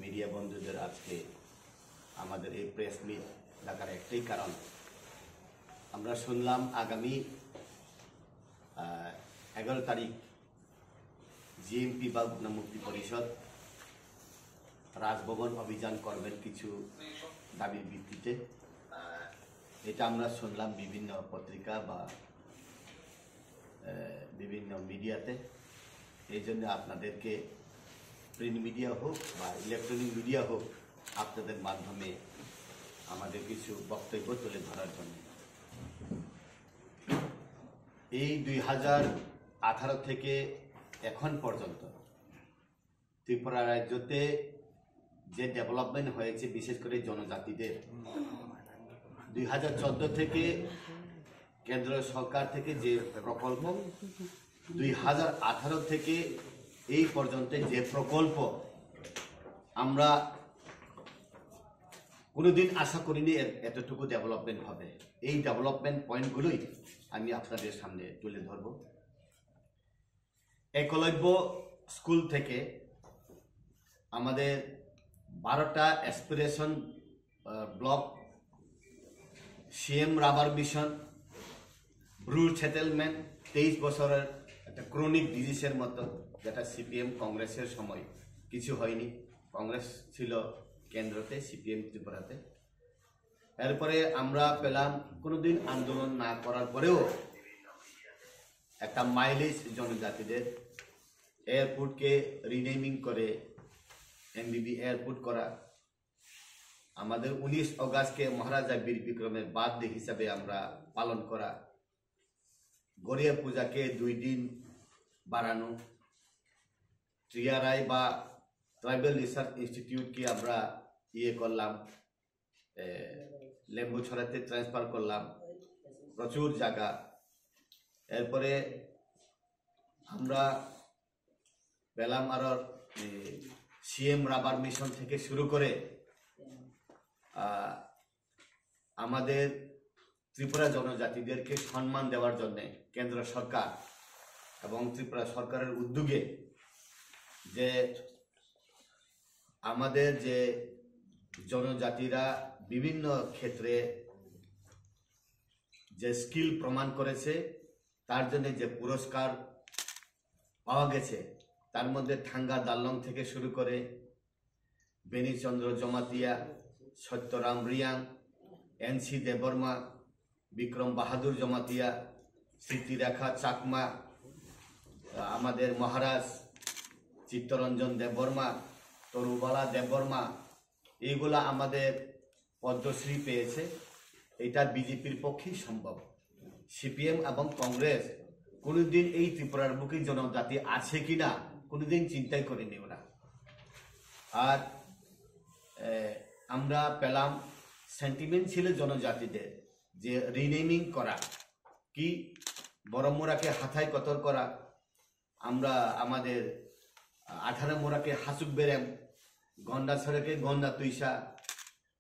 Media বন্ধুদের আজকে আমাদের এই প্রেস মিট ডাকার একটাই কারণ, আমরা শুনলাম আগামী 11 তারিখ জিএমপি বা গণমুক্তি পরিষদ রাজভবন অভিযান করবেন কিছু দাবির ভিত্তিতে। এটা আমরা শুনলাম বিভিন্ন পত্রিকা বা বিভিন্ন মিডিয়াতে। এই জন্য আপনাদেরকে প্রিন্ট মিডিয়া হোক বা ইলেকট্রনিক মিডিয়া হোক, আপনাদের মাধ্যমে আমাদের কিছু বক্তব্য তুলে ধরার জন্য। এই 2018 থেকে এখন পর্যন্ত ত্রিপুরা রাজ্যতে যে ডেভেলপমেন্ট হয়েছে, বিশেষ করে জনজাতিদের, 2014 থেকে কেন্দ্র সরকার থেকে যে প্রকল্প, 2018 থেকে এই পর্যন্ত যে প্রকল্প, আমরা কোনোদিন আশা করিনি এতটুকু ডেভেলপমেন্ট হবে। এই ডেভেলপমেন্ট পয়েন্টগুলোই আমি আপনাদের সামনে তুলে ধরব। একলব্য স্কুল থেকে আমাদের 12টা aspiration block, CM rubber mission, Bru settlement, 23 বছরের একটা ক্রনিক ডিজিজের মতো, যেটা সিপিএম কংগ্রেসের সময় কিছু হয়নি। কংগ্রেস ছিল কেন্দ্রতে, সিপিএম ত্রিপুরাতে। এরপরে আমরা পেলাম কোনোদিন আন্দোলন না করার পরেও একটা মাইলেজ জনজাতিদের, এয়ারপোর্টকে রিনেমিং করে এমবিবি এয়ারপোর্ট করা, আমাদের 19 অগাস্টকে মহারাজা বীর বিক্রমের বার্থডে হিসাবে আমরা পালন করা, গড়িয়া পূজাকে 2 দিন বাড়ানো, TRI বা ট্রাইবাল রিসার্চ ইনস্টিটিউটকে আমরা করলাম, লেম্বুছড়াতে ট্রান্সফার করলাম, প্রচুর জায়গা। এরপরে আমরা পেলাম আরো সিএম রাবার মিশন থেকে শুরু করে আমাদের ত্রিপুরা জনজাতিদেরকে সম্মান দেওয়ার জন্য কেন্দ্র সরকার এবং ত্রিপুরা সরকারের উদ্যোগে যে আমাদের যে জনজাতিরা বিভিন্ন ক্ষেত্রে যে স্কিল প্রমাণ করেছে, তার জন্য যে পুরস্কার পাওয়া গেছে, তার মধ্যে ঠাঙ্গা দাল্লং থেকে শুরু করে বেনিচন্দ্র জমাতিয়া, সত্যরাম রিয়াং, NC দেববর্মা, বিক্রম বাহাদুর জমাতিয়া, স্মৃতিরেখা চাকমা, আমাদের মহারাজ চিত্তরঞ্জন দেববর্মা, তরুবালা দেববর্মা, এইগুলা আমাদের পদ্মশ্রী পেয়েছে। এটা বিজেপির পক্ষেই সম্ভব। সিপিএম এবং কংগ্রেস কোনোদিন এই ত্রিপুরার বুকে জনজাতি আছে কিনা কোনোদিন চিন্তাই করেনি ওরা। আর আমরা পেলাম সেন্টিমেন্ট ছিল জনজাতিদের যে রিনেমিং করা, কি বড়মোড়াকে হাথায় কতর করা, আমরা আমাদের 18 মোড়াকে হাসুক বেরেম, গন্ডা ছড়াকে গন্ডা তুইসা,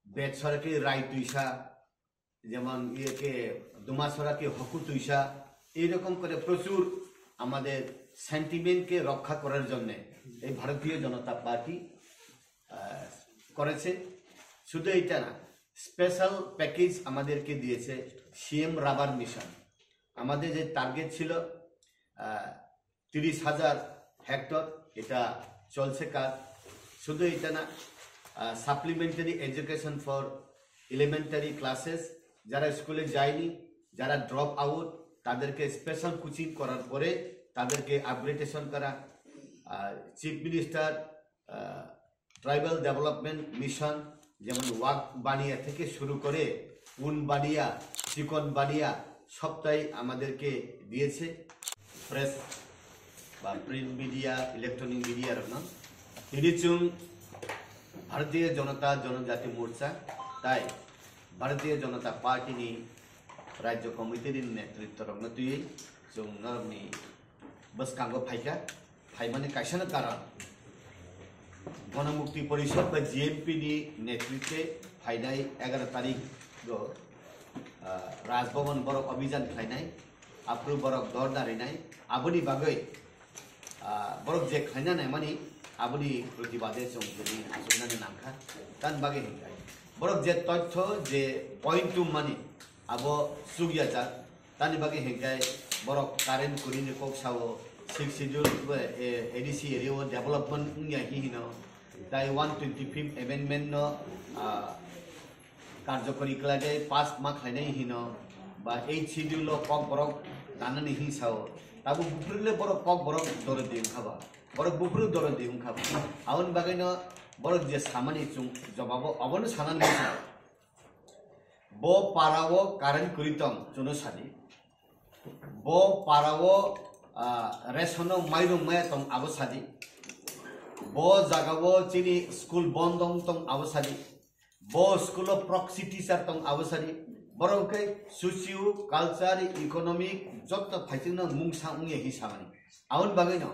বেদ ছড়াকে রাই তুইসা, যেমন দুমা ছড়াকে হকু তুইসা, এইরকম করে প্রচুর আমাদের সেন্টিমেন্টকে রক্ষা করার জন্য এই ভারতীয় জনতা পার্টি করেছে। শুধু এইটা না, স্পেশাল প্যাকেজ আমাদেরকে দিয়েছে সিএম রাবার মিশন। আমাদের যে টার্গেট ছিল 30,000 হেক্টর, এটা চলছে কাজ। শুধু এটা না, supplementary education for elementary classes, যারা স্কুলে যায়নি, যারা ড্রপ আউট, তাদেরকে স্পেশাল কোচিং করার পরে তাদেরকে আপগ্রেডেশন করা। Chief minister tribal development mission, যেমন ওয়াক বানিয়া থেকে শুরু করে উন বানিয়া, চিকন বানিয়া, সবটাই আমাদেরকে দিয়েছে। প্রেস বা প্রিন্ট মিডিয়া, ইলেকট্রনিক মিডিয়ার নাম তিনিচুং ভারতীয় জনতা জনজাতি মোর্চা। তাই ভারতীয় জনতা পার্টিনি রাজ্য কমিটিनि नेतृत्व रंगना तुई जों नरमनि बसकांगो फाइका फाइमाने कायसानो कारण गणमुक्ति परिषद बा जीएमपी नि नेतृत्वे फाइनाय 11 तारिख राजभवन बरक अभियान खायनाय आप्रु बरक दर दारिनाय आबोनि बागै बरक जे खायनाय माने আবনি প্রতিবাদে চৌধুরী আসনানি নামখা তান বাগে হিংকাই বরক যে তথ্য যে পয়েন্ট টু মানি আবো সুগিয়া যা তানি বাগে হিংকাই বরক কারেন্ট করিনি কক সাও 6 শিডিউল এডিসি এরিয়া ডেভেলপমেন্ট ইয়া হিহিনো তাই 125 অ্যামেন্ডমেন্ট নো কার্যকরী ক্লাদে পাস মা খাইনাই হিনো বা 8 শিডিউল কক বরক দানানি হিসাও তাবো বুফুরলে বরক কক বরক দরে দিম খাবা বরক বুফুর দরে দিম খাবা আউন বাগাইনো বরক যে সামানি চুং জবাবো অবনো সানান হিসা বো পারাও কারেন্ট করিতম চুনো সাদি বো পারাও রেশনো মাইরুম মায়া তং আবো সাদি বো জাগাবো চিনি স্কুল বন্ধ তং আবো সাদি বো স্কুল প্রক্সি টিচার তং আবো সাদি বরংকে সোশিও কালচার ইকোনমিক যত ফাইচিং মুংসা উংয়ে হিসামানি আউন বাগাইনো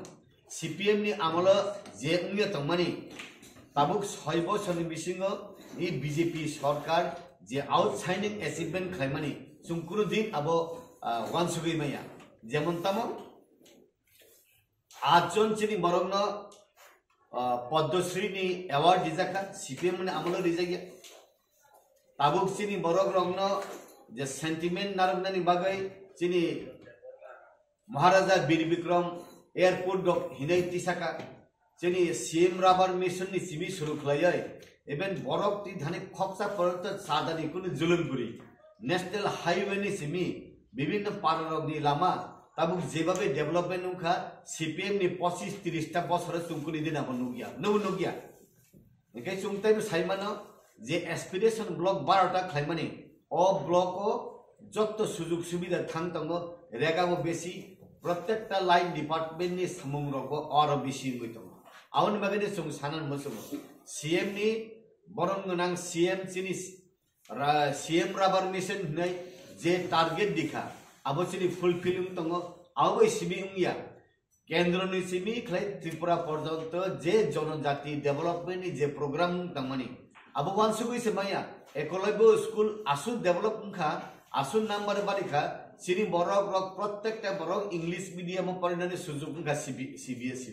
সিপিএম নি আমল যে উংয়ে তংমানি তাবুক 6 বছরনি বিসিঙ্গ ই বিজেপি সরকার যে আউটসাইডিং অ্যাচিভমেন্ট খাইমানি সুংকুরু দিন আবো ওয়ানসুগি মাইয়া যেমন তামো 8 জন চিনি বরংন পদ্মশ্রী নি অ্যাওয়ার্ড দিজাকা সিপিএম নি আমল দিজাগিয়া তাবুক চিনি বরক রংন যে সেন্টিমেন্ট নারংনানি বাগাই চিনি মহারাজা বীর বিক্রম এয়ারপোর্ট হিনাই তিসাকা চিনি সিএম রাবার মিশন নি সিমি শুরু খলাইয়াই এবেন বরক তি ধানে খকসা পরত সাদানি কোন জুলুমপুরি ন্যাশনাল হাইওয়ে নি সিমি বিভিন্ন পাররগনি লামা তাবুক যেভাবে ডেভেলপমেন্ট উখা সিপিএম নি 25-30 টা বছর চুমকুনি দিন আপন নুগিয়া নুগিয়া একাই চুমতাই সাইমানো যে অ্যাসপিরেশন ব্লক 12টা খাইমানি অ ব্লক ও যত সুযোগ সুবিধা থাংতঙ্গ রেগাবো বেশি প্রত্যেকটা লাইন ডিপার্টমেন্ট নি সামুংরগ আরো বেশি হইতম আউন বাগিনে চুং সানান মসুম সিএম নি বরংগনাং সিএম চিনি সিএম রাবার মিশন নাই যে টার্গেট দিখা আবো চিনি ফুলফিলিং তঙ্গ আবো সিমি উংয়া কেন্দ্র নি সিমি খাই ত্রিপুরা পর্যন্ত যে জনজাতি ডেভেলপমেন্ট যে প্রোগ্রাম তংমানি আবো ওয়ানসুগুই সে মাইয়া একলব্য স্কুল আসুন ডেভেলপ খা আসুন নাম্বার বারিখা চিনি বরক রক প্রত্যেকটা বরক ইংলিশ মিডিয়াম পড়ানোর সুযোগ খা সিবিএসই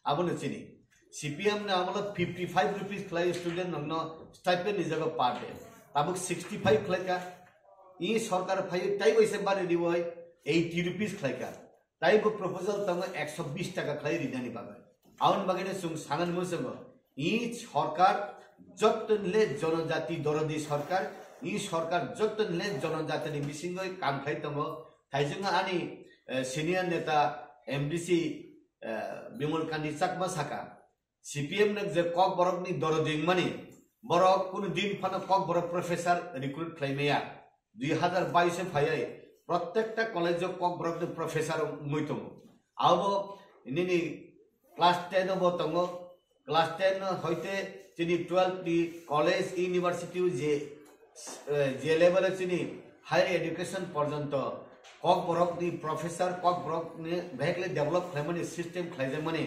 আবো চিনি সিপিএম না আমল 55 রুপিস খাই স্টুডেন্ট নগ্ন স্টাইপেন্ড নিজাগো পার ডে তাবুক 65 খাইকা ই সরকার ফাই তাই বইসে বারে দিব 80 রুপিস খাইকা তাই বো প্রপোজাল তঙ্গ 120 টাকা খাই রিদানি বাগাই আউন বাগানে সুং সানান মসঙ্গ ই সরকার যতনলে জনজাতি দরদি সরকার ই সরকার যতনলে জনজাতিনি বিসিঙ্গই কাম খাইতম থাইজুঙ্গা আনি সিনিয়র নেতা এমডিসি বিমল কান্তি চাকমা সাকা সিপিএম নে যে কক বরকনি দরদিং মানি বরক কোন দিন ফানো কক বরক প্রফেসর রিক্রুট খাইমেয়া 2022 এ ফাইয়াই প্রত্যেকটা কলেজ কক বরক প্রফেসর মইতম আবো ইনি ক্লাস 10 হবো তঙ্গ ক্লাস 10 হইতে চিনি 12 টি কলেজ ইউনিভার্সিটি যে লেভেলে চিনি হায়ার এডুকেশন পর্যন্ত কক বরক নি প্রফেসর কক বরক নি ভেকলে ডেভেলপ খাইমানি সিস্টেম খাইজে মানে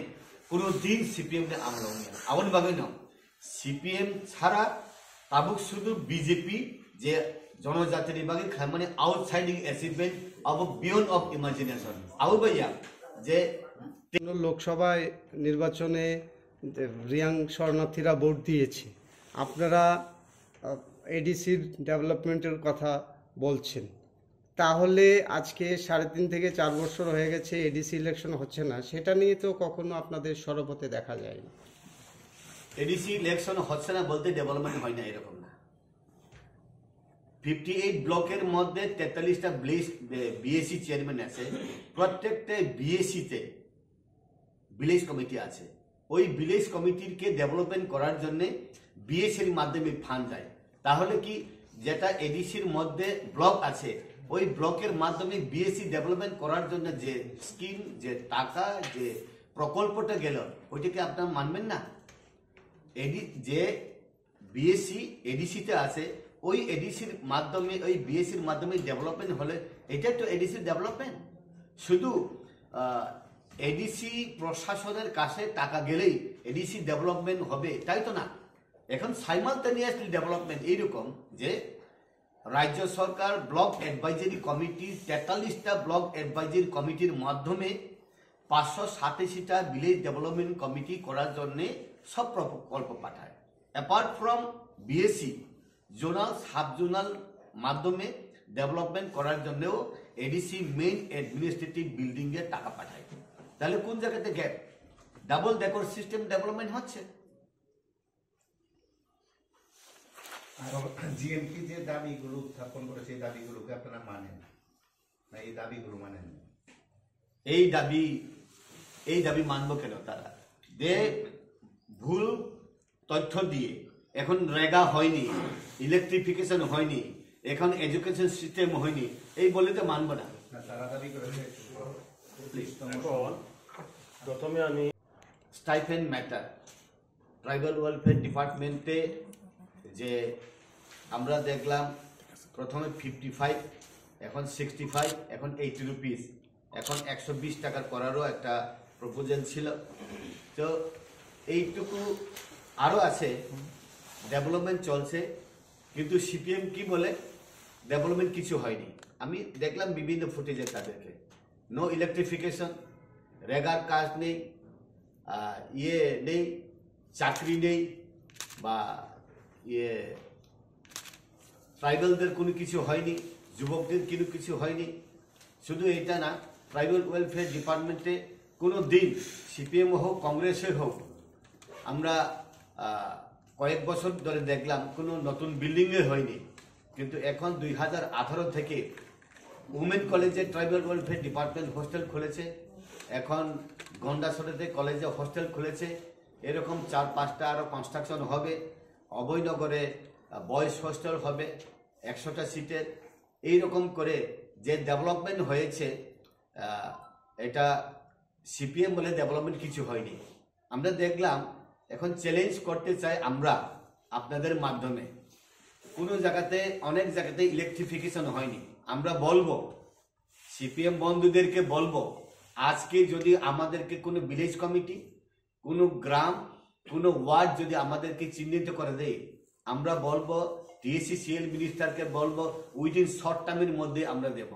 কোনো দিন সিপিএম নে আমল আউন বাগাইন সিপিএম ছাড়া তাবুক শুধু বিজেপি যে জনজাতির বাগে খাইমানি outstanding achievement of beyond of imagination আবু ভাইয়া যে লোকসভায় নির্বাচনে রিয়াং শরণার্থীরা ভোট দিয়েছে আপনারা এডিসির ডেভেলপমেন্টের কথা বলছেন তাহলে আজকে 3.5 থেকে 4 বছর হয়ে গেছে এডিসি ইলেকশন হচ্ছে না সেটা নিয়ে তো কখনো আপনাদের সরব হতে দেখা যায়নি এডিসি ইলেকশন হচ্ছে না বলতে ডেভেলপমেন্ট হয় না এরকম না 58 ব্লকের মধ্যে 43টা বিএসি চেয়ারম্যান আছে প্রত্যেকটা বিএসি তে ভিলেজ কমিটি আছে ওই ভিলেজ কমিটির কে ডেভেলপমেন্ট করার জন্য বিএসির মাধ্যমে ফান্ড যায় তাহলে কি যেটা এডিসির মধ্যে ব্লক আছে ওই ব্লকের মাধ্যমে বিএসি ডেভেলপমেন্ট করার জন্য যে স্কিম যে টাকা যে প্রকল্পটা গেল ওইটাকে আপনারা মানবেন না যে বিএসি এডিসিতে আছে ওই এডিসির মাধ্যমে ওই বিএসির মাধ্যমে ডেভেলপমেন্ট হলে এটা তো এডিসির ডেভেলপমেন্ট শুধু এডিসি প্রশাসনের কাছে টাকা গেলেই এডিসি ডেভেলপমেন্ট হবে তাই তো না এখন সাইমালটেনিয়াসলি ডেভেলপমেন্ট এইরকম যে রাজ্য সরকার ব্লক অ্যাডভাইজারি কমিটি 43টা ব্লক অ্যাডভাইজারি কমিটির মাধ্যমে 587টা ভিলেজ ডেভেলপমেন্ট কমিটি করার জন্য সব প্রকল্প পাঠায়। Apart from BSc zonal sub zonal মাধ্যমে ডেভেলপমেন্ট করার জন্যও এডিসি মেইন অ্যাডমিনিস্ট্রেটিভ বিল্ডিং এর টাকা পাঠায়। তাহলে কোন জায়গাতে gap? Double decor system development হচ্ছে। জিএমপি যে দাবিগুলো উত্থাপন করেছে এই দাবিগুলোকে আপনারা মানেন না? এই দাবিগুলো মানেন না? এই দাবি মানব কেন? তারা ভুল তথ্য দিয়ে এখন রেগা হয়নি, ইলেকট্রিফিকেশন হয়নি, এখন এডুকেশন সিস্টেম হয়নি, এই বলে তো মানব না। তারা দাবি করেছে প্রথমে আমি স্টাইপেন্ড ম্যাটার ট্রাইবাল ওয়েলফেয়ার ডিপার্টমেন্টে যে আমরা দেখলাম প্রথমে 55, এখন 65, এখন 80 রুপিস, এখন 120 টাকার করারও একটা প্রপোজাল ছিল। তো এইটুকু আরও আছে, ডেভেলপমেন্ট চলছে, কিন্তু সিপিএম কি বলে ডেভেলপমেন্ট কিছু হয়নি। আমি দেখলাম বিভিন্ন ফুটেজে তাদেরকে, নো ইলেকট্রিফিকেশন, রেগার কাজ নেই, নেই, চাকরি নেই, বা ট্রাইবালদের কোনো কিছু হয়নি, যুবকদের কিছু হয়নি। শুধু এটা না, ট্রাইবাল ওয়েলফেয়ার ডিপার্টমেন্টে কোনো দিন সিপিএম হোক কংগ্রেসের হোক, আমরা কয়েক বছর ধরে দেখলাম কোনো নতুন বিল্ডিংয়ে হয়নি। কিন্তু এখন 2018 থেকে উমেন কলেজে ট্রাইবাল ওয়েলফেয়ার ডিপার্টমেন্ট হোস্টেল খুলেছে, এখন গন্ডাসরেতে কলেজে হোস্টেল খুলেছে, এরকম 4-5টা আরও কনস্ট্রাকশন হবে। অভয়নগরে বয়েজ হোস্টেল হবে 100টা সিটের। এইরকম করে যে ডেভেলপমেন্ট হয়েছে, এটা সিপিএম বলে ডেভেলপমেন্ট কিছু হয়নি। আমরা দেখলাম এখন চ্যালেঞ্জ করতে চাই আমরা আপনাদের মাধ্যমে, কোনো জায়গাতে অনেক জায়গাতে ইলেকট্রিফিকেশন হয়নি। আমরা বলবো সিপিএম বন্ধুদেরকে বলবো, আজকে যদি আমাদেরকে কোনো ভিলেজ কমিটি, কোনো গ্রাম, কোনো ওয়ার্ড যদি আমাদেরকে চিহ্নিত করে দেয়, আমরা বলবো টিএসসিসিএল মিনিস্টারকে বলবো উইদিন শর্ট টার্মের মধ্যে আমরা দেব।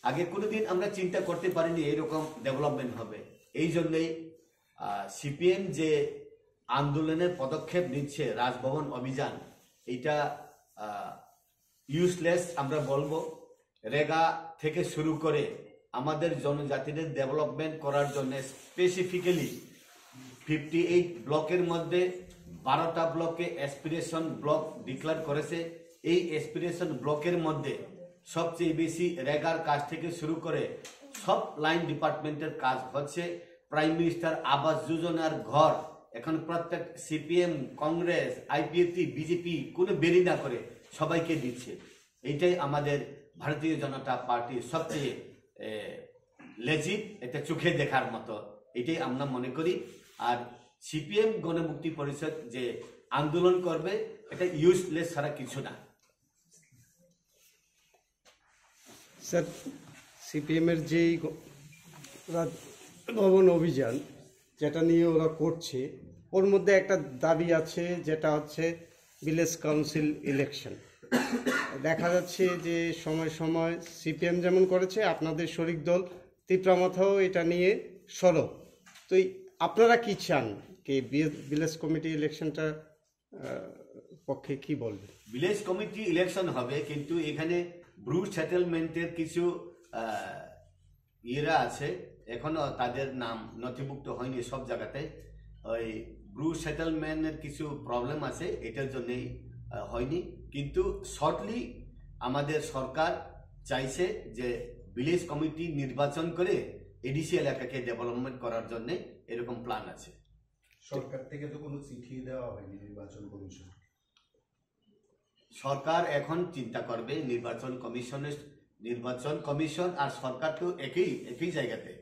আগে কোনোদিন আমরা চিন্তা করতে পারিনি এরকম ডেভেলপমেন্ট হবে। এই জন্যই সিপিএম যে আন্দোলনের পদক্ষেপ নিচ্ছে, রাজভবন অভিযান, এটা ইউজলেস আমরা বলবো। রেগা থেকে শুরু করে আমাদের জনজাতিদের ডেভেলপমেন্ট করার জন্য স্পেসিফিক্যালি 58 ব্লকের মধ্যে 12টা ব্লকে অ্যাসপিরেশন ব্লক ডিক্লেয়ার করেছে। এই অ্যাসপিরেশন ব্লকের মধ্যে সবচেয়ে বেশি রেগার কাজ থেকে শুরু করে সব লাইন ডিপার্টমেন্টের কাজ হচ্ছে। প্রাইম মিনিস্টার আবাস যোজনার ঘর এখন প্রত্যেক সিপিএম, কংগ্রেস, আইপিএফটি, বিজেপি কোনো বেরি না করে সবাইকে দিচ্ছে। এইটাই আমাদের ভারতীয় জনতা পার্টির সবচেয়ে লেজিট, এটা চোখে দেখার মতো, এটাই আমরা মনে করি। আর সিপিএম গণমুক্তি পরিষদ যে আন্দোলন করবে, এটা ইউজলেস ছাড়া কিছু না। স্যার, সিপিএমের যেই রাজভবন অভিযান যেটা নিয়ে ওরা করছে, ওর মধ্যে একটা দাবি আছে, যেটা হচ্ছে ভিলেজ কাউন্সিল ইলেকশন। দেখা যাচ্ছে যে সময় সময় সিপিএম যেমন করেছে, আপনাদের শরিক দল তীব্রামাথাও এটা নিয়ে সরব। তো আপনারা কি চান, কি ভিলেজ কমিটি ইলেকশনটা পক্ষে কি বলবেন? ভিলেজ কমিটি ইলেকশন হবে, কিন্তু এখানে ব্রু সেটেলমেন্টের কিছু ইয়েরা আছে, এখনো তাদের নাম নথিভুক্ত হয়নি সব জায়গাতে। ওই ব্রু সেটেলমেন্টের কিছু প্রবলেম আছে, এটার জন্যই হয়নি। কিন্তু শর্টলি আমাদের সরকার চাইছে যে ভিলেজ কমিটি নির্বাচন করে এডিসি এলাকাকে ডেভেলপমেন্ট করার জন্য এরকম প্ল্যান আছে। সরকার থেকে তো কোনো চিঠি দেওয়া হয়নি নির্বাচন কমিশন। সরকার এখন চিন্তা করবে নির্বাচন কমিশন আর সরকার তো একই জায়গাতে,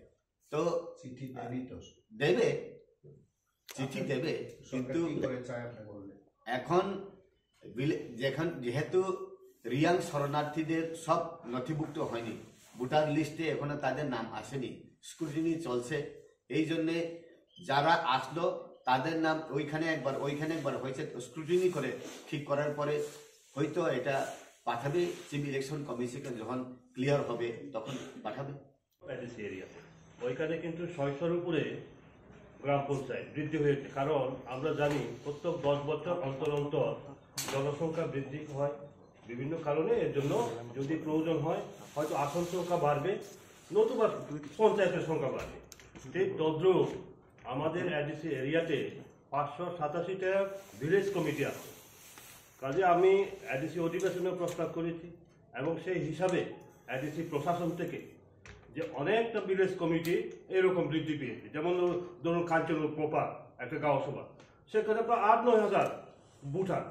তো চিঠি দেবেই তো, দেবে, চিঠি দেবে। কিন্তু এখন যেহেতু রিয়াং শরণার্থীদের সব নথিভুক্ত হয়নি, ভোটার লিস্টে এখনো তাদের নাম আসেনি, স্ক্রুটিনি চলছে। এই জন্যে যারা আসলো তাদের নাম ওইখানে একবার হয়েছে, স্ক্রুটিনি করে ঠিক করার পরে হয়তো এটা পাঠাবে চিফ ইলেকশন কমিশনকে, যখন ক্লিয়ার হবে তখন পাঠাবে। ওইখানে কিন্তু 600-র উপরে গ্রাম পঞ্চায়েত বৃদ্ধি হয়েছে। কারণ আমরা জানি প্রত্যেক 10 বছর অন্তর অন্তর জনসংখ্যা বৃদ্ধি হয় বিভিন্ন কারণে। এর জন্য যদি প্রয়োজন হয় হয়তো আসন সংখ্যা বাড়বে, নতুবা পঞ্চায়েতের সংখ্যা বাড়বে। ঠিক তদ্রুপ আমাদের এডিসি এরিয়াতে 587টা ভিলেজ কমিটি আছে। কাজে আমি এডিসি অধিবেশনে প্রস্তাব করেছি এবং সেই হিসাবে এডিসি প্রশাসন থেকে যে অনেকটা ভিলেজ কমিটি এরকম বৃদ্ধি পেয়েছে। যেমন ধরুন কাঞ্চনপুর প্রপার একটা গাঁও সভা, সেখানে প্রায় 8-9 হাজার বুথার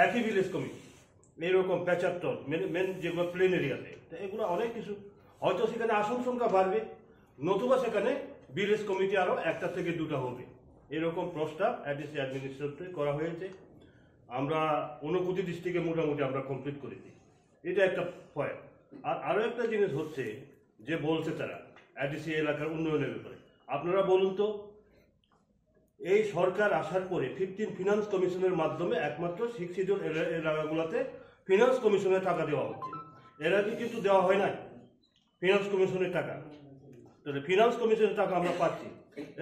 একই ভিলেজ কমিটি, এরকম 75 মেন যেগুলো প্লেন এরিয়াতে। তো এগুলো অনেক কিছু, হয়তো সেখানে আসন সংখ্যা বাড়বে, নতুবা সেখানে ভিলেজ কমিটি আরও 1টা থেকে 2টা হবে। এরকম প্রস্তাব এডিসি অ্যাডমিনিস্ট্রেটরে করা হয়েছে। আমরা 29 ডিস্ট্রিক্টে মোটামুটি আমরা কমপ্লিট করেছি। এটা একটা পয়েন্ট। আর আরও একটা জিনিস হচ্ছে যে বলছে তারা এডিসি এলাকার উন্নয়নের ব্যাপারে। আপনারা বলুন তো, এই সরকার আসার পরে 15 ফিনান্স কমিশনের মাধ্যমে একমাত্র 6 শিডিউল এলাকাগুলোতে ফিনান্স কমিশনের টাকা দেওয়া হচ্ছে। এর আগে কিন্তু দেওয়া হয় নাই ফিনান্স কমিশনের টাকা। তাহলে ফিনান্স কমিশনের টাকা আমরা পাচ্ছি।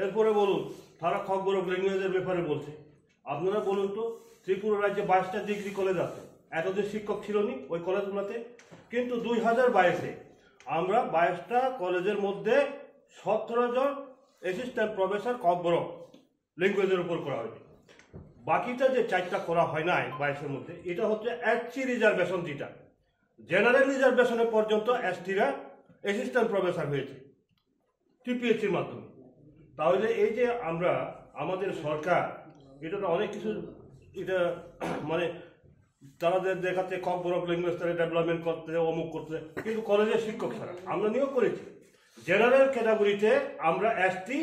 এরপরে বলুন, তারা খবরক ল্যাঙ্গুয়েজের ব্যাপারে বলছে। আপনারা বলুন তো, ত্রিপুরা রাজ্যে 22টা ডিগ্রি কলেজ আছে, এতদিন শিক্ষক ছিল নি ওই কলেজগুলোতে, কিন্তু 2022-এ আমরা 22টা কলেজের মধ্যে 17 জন অ্যাসিস্ট্যান্ট প্রফেসর খবরক ল্যাঙ্গুয়েজের উপর করা হয়েছে। বাকিটা যে 4টা করা হয় নাই 22-এর মধ্যে, এটা হচ্ছে এসসি রিজার্ভেশন, যেটা জেনারেল রিজার্ভেশনে পর্যন্ত এসটিরা অ্যাসিস্ট্যান্ট প্রফেসর হয়েছে টিপিএসসির মাধ্যমে। তাহলে এই যে আমরা আমাদের সরকার এটা তো অনেক কিছু, এটা মানে তারা দেখাচ্ছে খবরক ল্যাঙ্গুয়েজ তারা ডেভেলপমেন্ট করতে, অমুক করতে, কিন্তু কলেজের শিক্ষক ছাড়া আমরা নিয়োগ করেছি। জেনারেল ক্যাটাগরিতে আমরা এসটি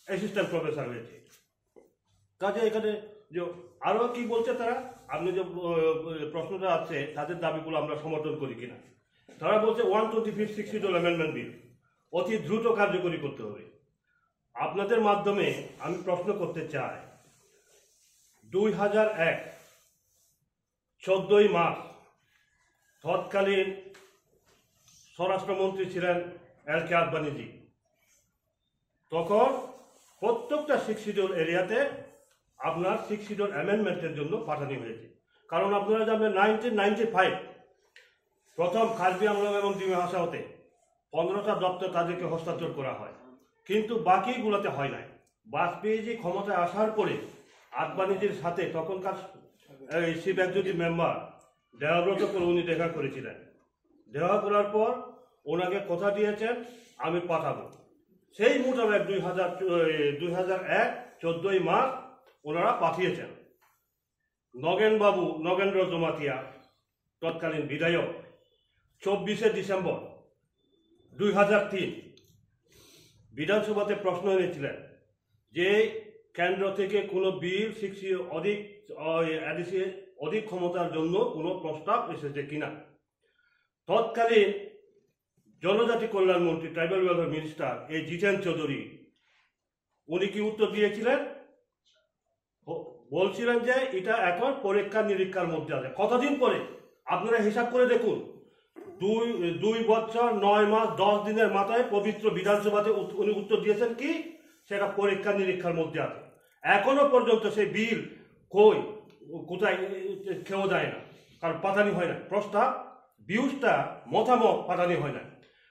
অ্যাসিস্ট্যান্ট প্রফেসর হয়েছে। কাজে এখানে যে আরও কি বলছে তারা, আপনি যে প্রশ্নটা আছে তাদের দাবিগুলো আমরা সমর্থন করি কিনা। তারা বলছে 125 6 শিডিউল অ্যামেন্ডমেন্ট বিল অতি দ্রুত কার্যকরী করতে হবে। আপনাদের মাধ্যমে আমি প্রশ্ন করতে চাই, 2001 14ই মার্চ তৎকালীন স্বরাষ্ট্রমন্ত্রী ছিলেন এল.কে. আদবানিজি। তখন প্রত্যেকটা 6 শিডিউল এরিয়াতে আপনার 6 শিডিউল অ্যামেন্ডমেন্টের জন্য পাঠানো হয়েছে। কারণ আপনারা জানবেন 1995 প্রথম কার্বি আংলং এবং ডিমা হাসাওতে 15টা দপ্তর তাদেরকে হস্তান্তর করা হয়, কিন্তু বাকিগুলোতে হয় নাই। বাজপেয়ীজি ক্ষমতায় আসার পরে আদবানিজির সাথে তখনকার চিফ এক্সিকিউটিভ মেম্বার দেবব্রত উনি দেখা করেছিলেন। দেখা করার পর ওনাকে কথা দিয়েছেন আমি পাঠাবো। সেই মোতাবেক 2001 14ই মার্চ ওনারা পাঠিয়েছেন। নগেন্দ্র জমাতিয়া তৎকালীন বিধায়ক 24শে ডিসেম্বর 2003 বিধানসভাতে প্রশ্ন এনেছিলেন যে কেন্দ্র থেকে কোনো বিল অধিক ক্ষমতার জন্য কোনো প্রস্তাব এসেছে কিনা। তৎকালীন জনজাতি কল্যাণ মন্ত্রী ট্রাইবাল ওয়েলফেয়ার মিনিস্টার এই জিতেন চৌধুরী উনি কি উত্তর দিয়েছিলেন, বলছিলেন যে এটা এখন পরীক্ষা নিরীক্ষার মধ্যে আছে। কতদিন পরে আপনারা হিসাব করে দেখুন, 2 বছর 9 মাস 10 দিনের মাথায় পবিত্র বিধানসভাতে উনি উত্তর দিয়েছেন কি সেটা পরীক্ষা নিরীক্ষার মধ্যে আছে। এখনো পর্যন্ত সেই বিল কোথায় কেউ যায় না, কারণ পাঠানি হয় না প্রস্তাব, ভিউজটা মতামত পাঠানি হয় না।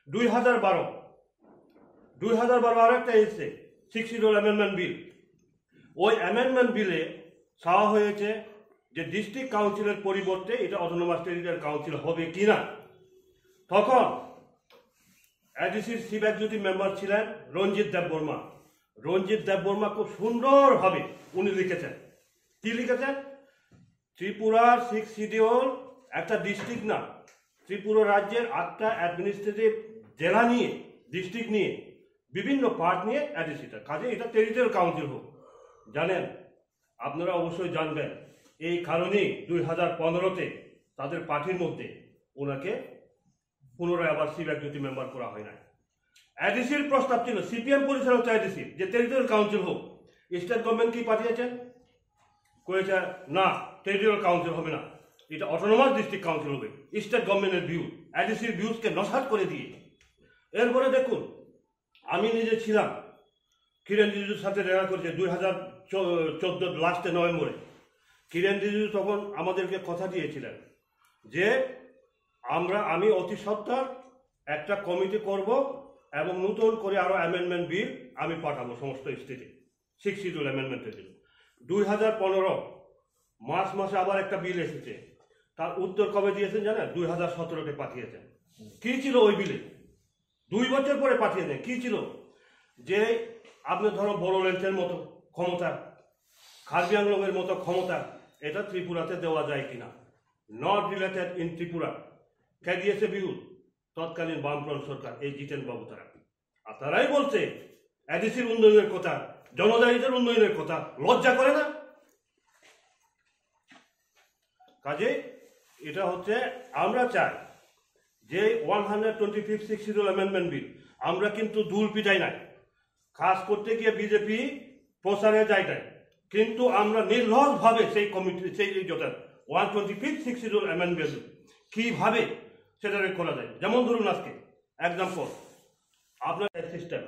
2012 আর একটা এসেছে 6 শিডিউল অ্যামেন্ডমেন্ট বিল। ওই অ্যামেন্ডমেন্ট বিলে চাওয়া হয়েছে যে ডিস্ট্রিক্ট কাউন্সিলের পরিবর্তে এটা অটোনোমাস টেরিটরি কাউন্সিল হবে কিনা। তখন এডিসির চিফ এক্সিকিউটিভ মেম্বার ছিলেন রঞ্জিত দেববর্মা। রঞ্জিত দেববর্মা খুব সুন্দরভাবে উনি লিখেছেন, কি লিখেছেন, ত্রিপুরার 6 শিডিউল একটা ডিস্ট্রিক্ট না, ত্রিপুরা রাজ্যের 8টা অ্যাডমিনিস্ট্রেটিভ জেলা নিয়ে, ডিস্ট্রিক্ট নিয়ে, বিভিন্ন পার্ট নিয়ে এডিসিটা, কাজে এটা টেরিটরিয়াল কাউন্সিল হোক। জানেন, আপনারা অবশ্যই জানবেন, এই কারণেই 2015-তে তাদের পার্টির মধ্যে ওনাকে পুনরায় আবার চিফ এক্সিকিউটিভ মেম্বার করা হয় না। এডিসির প্রস্তাব ছিল, সিপিএম পরিচালিত এডিসি, যে টেরিটরিয়াল কাউন্সিল হোক। স্টেট গভর্নমেন্ট কি পাঠিয়েছেন, কয়েছে না টেরিটরিয়াল কাউন্সিল হবে না, এটা অটোনোমাস ডিস্ট্রিক্ট কাউন্সিল হবে। স্টেট গভর্নমেন্টের ভিউ, এডিসির ভিউজকে নস্যাৎ করে দিয়ে। এরপরে দেখুন আমি নিজে ছিলাম, কিরেন রিজিজুর সাথে দেখা করেছে 2014 লাস্টে নভেম্বরে। কিরেন রিজিজু তখন আমাদেরকে কথা দিয়েছিলেন যে আমি অতি সত্বর একটা কমিটি করব এবং নতুন করে আরো অ্যামেন্ডমেন্ট বিল আমি পাঠাবো সমস্ত স্টেটে, 6 শিডিউল অ্যামেন্ডমেন্টের জন্য। 2015 মার্চ মাসে আবার একটা বিল এসেছে, তার উত্তর কবে দিয়েছেন জানেন? 2017-তে পাঠিয়েছেন। কি ছিল ওই বিলে? 2 বছর পরে পাঠিয়েছেন। কি ছিল? যে আপনি ধরো বড়োল্যান্ডের মতো ক্ষমতা, কার্বি আংলংয়ের মতো ক্ষমতা, এটা ত্রিপুরাতে দেওয়া যায় কিনা, নট রিলেটেড ইন ত্রিপুরা। কে দিয়েছে বিল? তৎকালীন বামফ্রন্ট সরকার, এই জিতেন বাবু তারা। আর তারাই বলছে এডিসির উন্নয়নের কথা, জনজাতিদের উন্নয়নের কথা। লজ্জা করে না? কাজে এটা হচ্ছে, আমরা চাই যে 125 6 শিডিউল অ্যামেন্ডমেন্ট বিল, আমরা কিন্তু দুল পিটাই নাই, কাজ করতে গিয়ে বিজেপি প্রচারে যায় নাই, কিন্তু আমরা নির্লসভাবে সেই কমিটি, সেই 125 6 শিডিউল অ্যামেন্ডমেন্ট বিল কিভাবে সেটাকে করা যায়। যেমন ধরুন আজকে এক্সাম্পল, আপনার সিস্টেম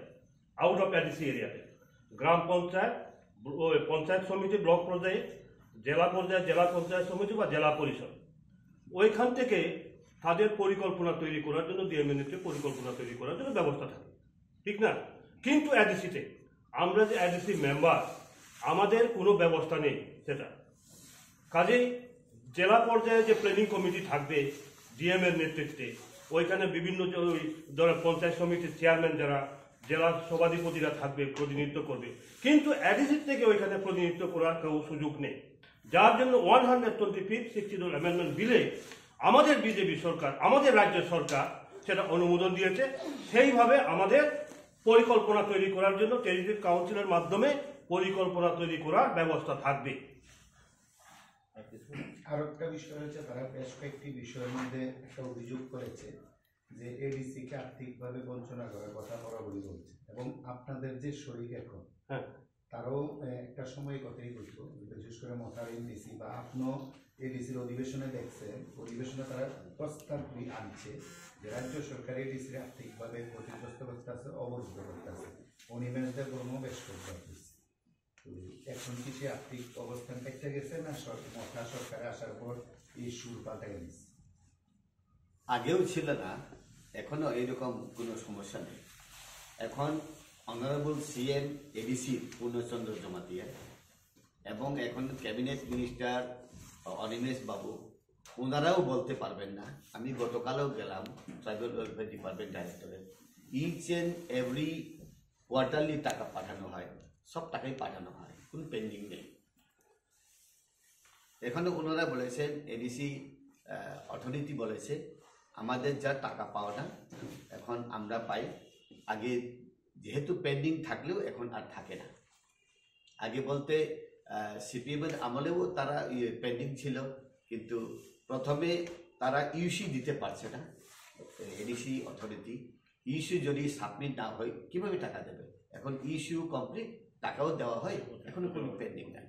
আউট অফ এডিসি এরিয়াতে গ্রাম পঞ্চায়েত, পঞ্চায়েত সমিতি, ব্লক পর্যায়ে, জেলা পর্যায়ে জেলা পঞ্চায়েত সমিতি বা জেলা পরিষদ, ওইখান থেকে তাদের পরিকল্পনা তৈরি করার জন্য ডিএমএনএতে পরিকল্পনা তৈরি করার জন্য ব্যবস্থা থাকে, ঠিক না? কিন্তু এডিসিতে আমরা যে এডিসি মেম্বার, আমাদের কোনো ব্যবস্থা নেই সেটা। কাজেই জেলা পর্যায়ে যে প্ল্যানিং কমিটি থাকবে ডিএম এর নেতৃত্বে, ওইখানে বিভিন্ন পঞ্চায়েত সমিতির চেয়ারম্যান যারা, জেলা সভাধিপতিরা থাকবে, প্রতিনিধিত্ব করবে, কিন্তু এডিসি থেকে ওইখানে প্রতিনিধিত্ব করার কেউ সুযোগ নেই। যার জন্য 125 6 শিডিউল অ্যামেন্ডমেন্ট বিলে আমাদের বিজেপি সরকার, আমাদের রাজ্য সরকার সেটা অনুমোদন দিয়েছে। সেইভাবে আমাদের পরিকল্পনা তৈরি করার জন্য টেরিটরি কাউন্সিলের মাধ্যমে পরিকল্পনা তৈরি করার ব্যবস্থা থাকবে। আর একটা বিষয় হচ্ছে, তারা বেশ কয়েকটি বিষয়ের মধ্যে একটা অভিযোগ করেছে যে এডিসিকে আর্থিকভাবে বঞ্চনা করার কথা বরাবরই বলছে, এবং আপনাদের যে শরীর এখন, হ্যাঁ, তারাও একটা সময় কথাই বলতো, বিশেষ করে মথার এমডিসি বা আপনিও এডিসির অধিবেশনে দেখছেন, অধিবেশনে তারা প্রস্তাব আনছে যে রাজ্য সরকার এডিসির আর্থিকভাবে ক্ষতিগ্রস্ত করতে আছে, অবরুদ্ধ করতে আছে, অনিমেষদের কর্ম বেশ করতে হচ্ছে। এখন কি সে আর্থিক অবস্থান একটা গেছে, না মথা সরকারে আসার পর এই সুর পাল্টা গেছে? আগেও ছিল না, এখনো এইরকম কোনো সমস্যা নেই। এখন অনারেবল সিএম এডিসি পূর্ণচন্দ্র জমাতিয়া এবং এখন ক্যাবিনেট মিনিস্টার অনিমেষ বাবু, ওনারাও বলতে পারবেন না। আমি গতকালও গেলাম ট্রাইবাল ওয়েলফেয়ার ডিপার্টমেন্ট ডাইরেক্টরে, ইচ অ্যান্ড এভরি কোয়ার্টারলি টাকা পাঠানো হয়, সব টাকাই পাঠানো হয়, কোনো পেন্ডিং নেই। এখানে ওনারা বলেছেন, এডিসি অথরিটি বলেছে আমাদের যা টাকা পাওয়া না এখন আমরা পাই, আগে যেহেতু পেন্ডিং থাকলেও এখন আর থাকে না। আগে বলতে সিপিএমের আমলেও তারা পেন্ডিং ছিল, কিন্তু প্রথমে তারা ইউসি দিতে পারছে না, এডিসি অথরিটি ইস্যু যদি সাবমিট না হয় কিভাবে টাকা দেবে। এখন ইস্যু কমপ্লিট, টাকাও দেওয়া হয়, এখনো কোনো পেন্ডিং নাই,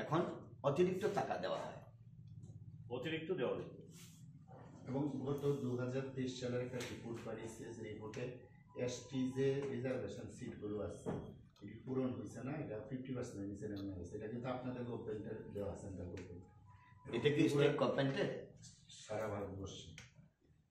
এখন অতিরিক্ত টাকা দেওয়া হয়, অতিরিক্ত দেওয়া হয়। এবং গত 2023 সালের একটা রিপোর্ট বাড়িয়েছে, যে রিপোর্টে এসটি যে রিজার্ভেশন সিটগুলো আছে এটি পূরণ হয়েছে না, এটা 50% নিচে নেমে গেছে। এটা কিন্তু আপনাদের গভর্নমেন্টের দেওয়া সেন্ট্রাল গভর্নমেন্ট, এটা কি স্টেট গভর্নমেন্টের? সারা ভারতবর্ষে।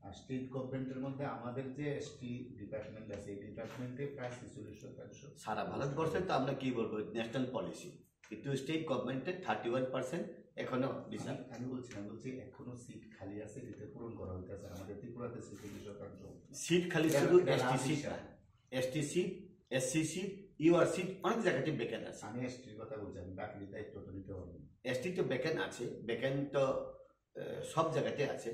আর স্টেট গভর্নমেন্টের মধ্যে আমাদের যে এসটি ডিপার্টমেন্ট আছে, এই ডিপার্টমেন্টে প্রায় 46%। সারা ভারতবর্ষে তো আমরা কি বলবো, ন্যাশনাল পলিসি, কিন্তু স্টেট গভর্নমেন্টের 31% এখনো বিশাল। আমি বলছি এখনো সিট খালি আছে, যেটা পূরণ করা হইতেছে। আমাদের ত্রিপুরাতে 46%। সিট খালি শুধু এসটি সিট না, ST seat, SC seat, UR seat অনেক জায়গাতে বেকেন আছে। আমি এসটির কথা বলছি, আমি বাকি দায়িত্ব তো নিতে পারবো না। এসটি তো বেকেন আছে, বেকেন তো সব জায়গাতে আছে।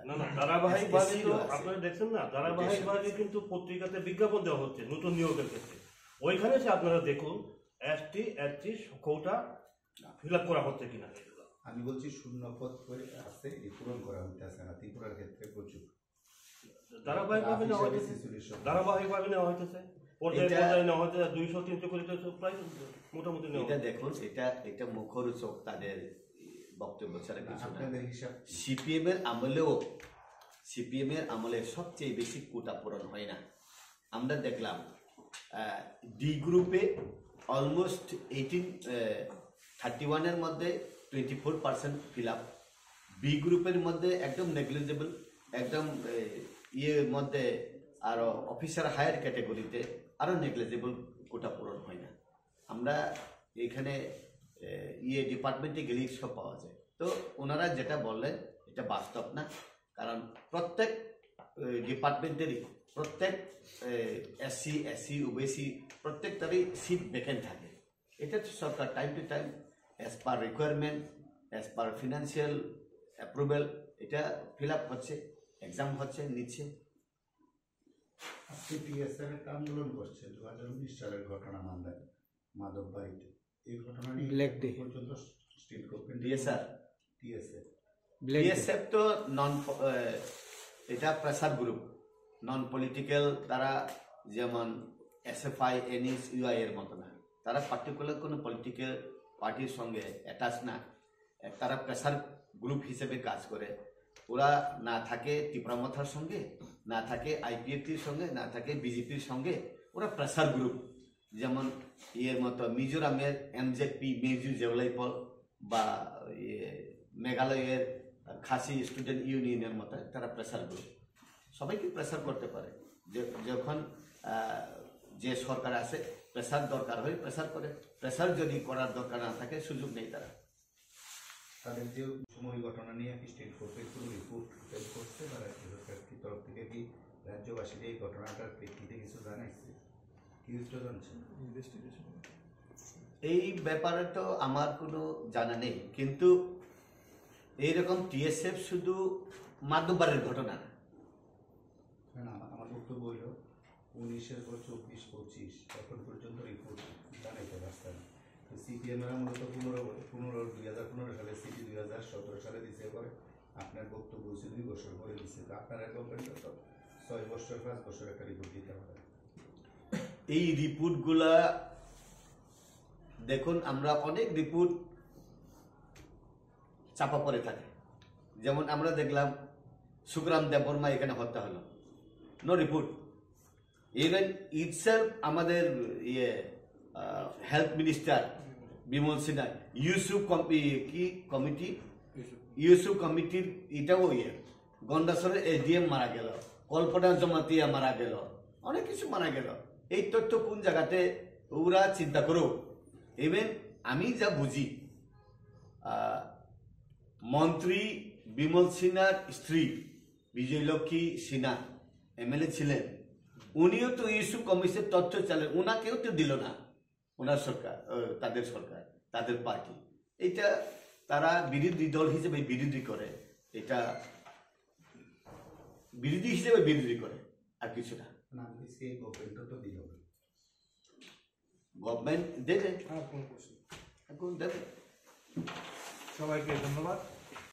না না, ধারাবাহিকভাবে তো আপনারা দেখছেন না, ধারাবাহিকভাবে কিন্তু পত্রিকাতে বিজ্ঞাপন দেওয়া হচ্ছে নতুন নিয়োগের ক্ষেত্রে। ওইখানে সে আপনারা দেখুন এসটি এসসি কোটা ফিল আপ করা হচ্ছে কিনা। আমি বলছি শূন্য পদ আছে, এই পূরণ করা হইতেছে না ত্রিপুরার ক্ষেত্রে প্রচুর। ধারাবাহিকভাবে নেওয়া হইতেছে, ধারাবাহিকভাবে নেওয়া হইতেছে, পর্যায়ে পর্যায়ে নেওয়া হইতেছে, 200-300 করে প্রায় মোটামুটি নেওয়া। এটা দেখুন, এটা মুখরোচক তাদের বক্তব্য ছাড়া কিছু না। সিপিএম এর আমলে সবচেয়ে বেশি কোটা পূরণ হয় না, আমরা দেখলাম ডি গ্রুপে অলমোস্ট 31-এর মধ্যে 24% ফিল আপ, বি গ্রুপের মধ্যে একদম নেগলিজেবল, একদম ইয়ের মধ্যে আরো অফিসার হায়ার ক্যাটাগরিতে আরো নেগলিজেবল কোটা পূরণ হয় না। আমরা এখানে ডিপার্টমেন্টে গেলেই সব পাওয়া যায়। তো ওনারা যেটা বললেন এটা বাস্তব না, কারণ প্রত্যেক ডিপার্টমেন্টেরই প্রত্যেক এসসি ওবিসি প্রত্যেকটারই সিট ভ্যাকেন্ট থাকে। এটা তো সরকার time to time as per requirement, as per financial approval এটা ফিল আপ হচ্ছে, এক্সাম হচ্ছে, নিচ্ছে। আপনি টিএসআর একটা আন্দোলন করছেন 2019 সালের ঘটনা মামলায় মাদক বাড়িতে, এই ঘটনা নিয়ে Black Day পর্যন্ত state government DSR black day. BSF তো নন, এটা প্রেসার গ্রুপ, নন পলিটিক্যাল। তারা যেমন এসএফআই, এনএস, ইউআই এর মতো না, তারা পার্টিকুলার কোনো পলিটিক্যাল পার্টির সঙ্গে অ্যাটাচ না, তারা প্রেসার গ্রুপ হিসেবে কাজ করে। ওরা না থাকে তীব্রমথার সঙ্গে, না থাকে আইপিএফটির সঙ্গে, না থাকে বিজেপির সঙ্গে, ওরা প্রেসার গ্রুপ। যেমন ইয়ের মতো মিজোরামের এমজেপি মেজু জেওলাইপল বা মেঘালয়ের খাসি স্টুডেন্ট ইউনিয়নের মতো তারা প্রেসার গ্রুপ, সবাইকে প্রেসার করতে পারে। যখন যে সরকার আসে প্রেসার দরকার হয় প্রেসার করে, প্রেসার যদি করার দরকার না থাকে সুযোগ নেই তারা। তাদের যে সময় ঘটনা নিয়ে কি স্টেট কোর্টের কোনো রিপোর্ট করছে বা রাজ্য সরকার কি তরফ থেকে কি রাজ্যবাসীর এই ঘটনাটার প্রেক্ষিতে কিছু জানাইছে, কি কিছু জানছেন? এই ব্যাপারে তো আমার কোনো জানা নেই, কিন্তু এইরকম টিএসএফ শুধু মাদকবারের ঘটনা না। না, আমার বক্তব্য হইল 19-এর পর 24-25 এখন পর্যন্ত রিপোর্ট জানাইতে পারছেন। তো সিপিএমেরা মূলত 2015 সালে সিপি 2017 সালে দিছে পরে, আপনার বক্তব্য হচ্ছে 2 বছর পরে দিচ্ছে। তো আপনারা গভর্নমেন্ট তো 6 বছর 5 বছর একটা রিপোর্ট দিতে পারে। এই রিপোর্টগুলা দেখুন, আমরা অনেক রিপোর্ট চাপা পড়ে থাকে। যেমন আমরা দেখলাম সুখরাম দেববর্মা এখানে হত্যা হলো, নো রিপোর্ট। ইভেন ইটসেলফ আমাদের হেলথ মিনিস্টার বিমল সিনহা ইউসুফ কমিটির এটাও গন্ডাসরের এসডিএম মারা গেল, কল্পনা জমাতিয়া মারা গেল, অনেক কিছু মারা গেল। এই তথ্য কোন জায়গাতে ওরা চিন্তা করো। ইভেন আমি যা বুঝি, মন্ত্রী বিমল সিনহার স্ত্রী বিজয়লক্ষ্মী সিনহা এমএলএ ছিলেন, উনিও তো ইস্যু কমিশনের তথ্য চালেন, ওনাকেও তো দিল না ওনার সরকার, তাদের সরকার, তাদের পার্টি। এটা তারা বিরোধী দল হিসেবে বিরোধী করে, এটা বিরোধী হিসেবে বিরোধী করে, আর কিছু না। গভর্নমেন্ট তো দিল, গভর্নমেন্ট দেবে, এখন দেবে। সবাইকে ধন্যবাদ।